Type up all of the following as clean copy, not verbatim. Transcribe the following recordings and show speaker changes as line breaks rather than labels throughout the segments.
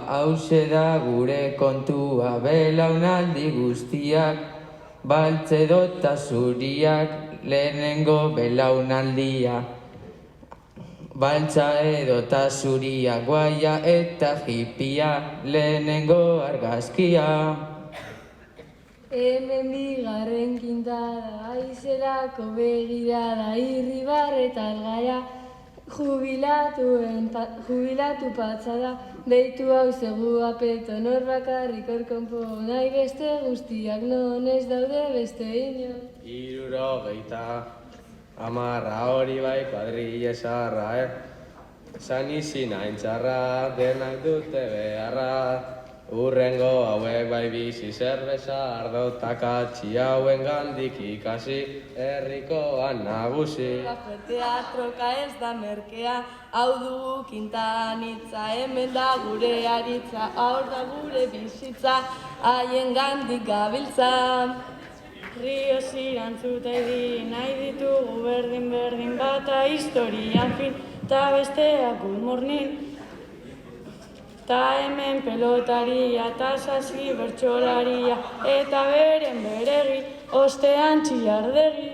hause da gure kontua, belaunaldi guztiak, baltze edota zuriak, lehenengo belaunaldia. Baltza edota zuria, guaia eta hipia, lehenengo argazkia.
Hemen bigarren kintada, aizelako begirada, irribar eta algaia, jubilatu patzada, deitu hau zegu apeto, nor bakarrik orkonpo, nahi beste guztiak, non ez daude beste inon.
70 hori bai kuadrille zaharra, San izi naintzarra, denak dute beharra, urrengo hauek bai bizi zerbeza, ardotaka txiauen gandik ikasi, herrikoan nagusi.
Teatroka ez da merkea, hau dugu Kintanitza, hemen da gure aritza, hor da gure bizitza, haien gandik gabiltza.
Rio zirantzuta egin nahi ditugu berdin bata historian fin, ta besteak good morning. Ta hemen pelotaria, ta sasi bertxolaria, eta beren beregi, ostean txillardegi.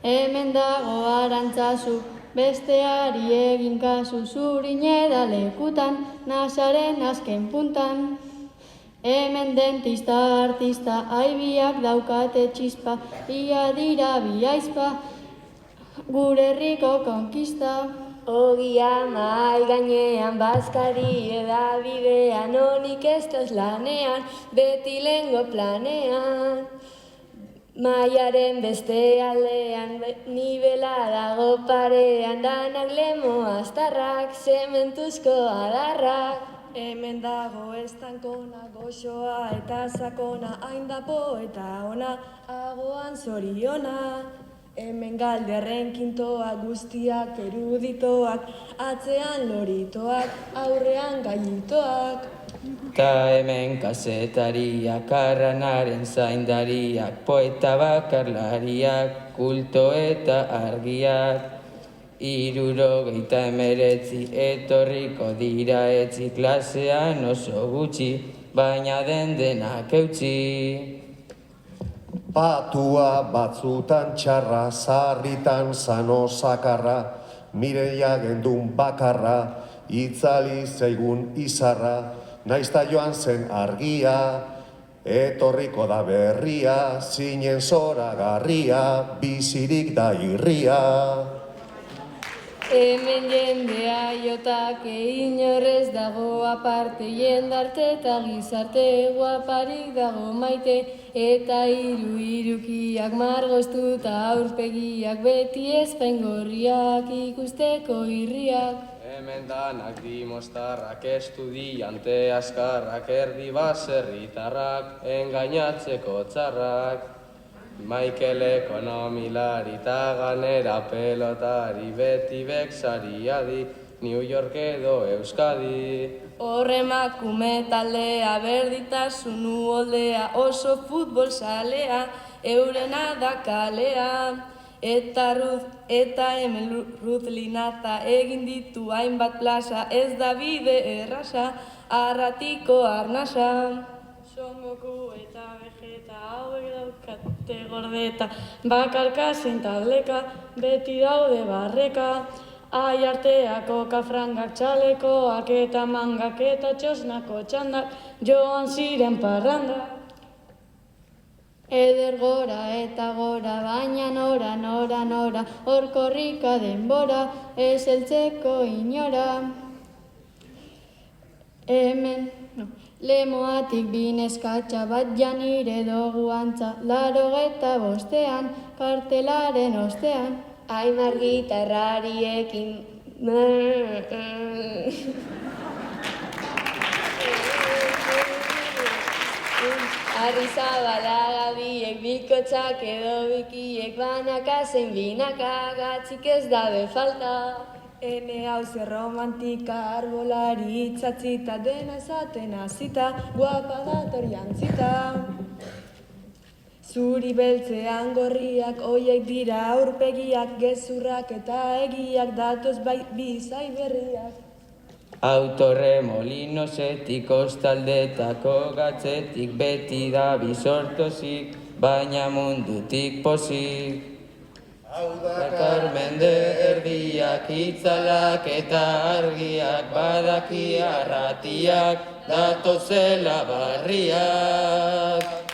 Hemen dago arantzazu, besteari egin kasu, zurin edalekutan, nasaren azken puntan. Hemen dentista, artista, aibiak daukate txispa, ia dira biaizpa, gure herriko konkista. Ogia mahai gainean, bazkari edabidean, honik ez toz lanean, beti lengo planean. Maiaren beste aldean, nibela dago parean, danak lemo astarrak, zementuzko adarrak.
Hemen dago estankona, goxoa eta sakona, hain da poeta ona, agoan zoriona. Hemen galderren kintoak, guztiak eruditoak, atzean loritoak, aurrean gailitoak.
Ta hemen kazetariak, arranaren zaindariak, poeta bakarlariak, kulto eta argiak. 79 etorriko dira etzi, klasean oso gutxi, baina denak eutxi.
Patua batzutan txarra, zarritan zano sakarra, Mireia gendun bakarra, itzali zaigun izarra, naizta joan zen argia, etorriko da berria, zinen zoragarria, bizirik da irria.
Hemen jendea jotak inorrez dago aparte, jendarte eta gizarte guaparik dago maite, eta irukiak margoztuta aurpegiak, beti ezpaingorriak ikusteko irriak.
Hemen danak dimostarrak, estudiante askarrak, erdi baserritarrak, engainatzeko txarrak. Michael ekonomilari eta ganera pelotari, beti beksari adi, New York edo Euskadi.
Horremakume taldea, berditasun uholdea, oso futbol salea, eurena da kalea. Eta hemen Ruth Linaza egin ditu hainbat plaza, ez da bide erraza, arratiko arnasa.
Songoku eta Vegeta hauek daukate gordeta, bakarka zein taldeka, beti daude barreka. Aiarteako kafrangak, txalekoak eta mangak eta txosnako txandak, joan ziren parranda.
Eder gora eta gora, baina nora, hor korrika denbora, ez heltzeko inora. Hemen, lemoatik bineskatxa, bat janire dugu antza, 85 kartelaren ostean. Aimar gitarrariekin... Arrizabalaga bikotxak edo bikiek, banaka zein binaka, gatzik ez dabe falta.
Ene hau zer romantika, arbolari itzatzita, dena esaten hasita, guapa dator jantzita. Zuri beltzean gorriak, oiek dira aurpegiak, gezurrak eta egiak, datoz bizai berriak.
Autorremolinosetik ostaldetako gatzetik beti da bizortozik, baina mundutik pozik. Hau da Carmen de erdiak, itzalak eta argiak, badaki arratiak, datozela barriak.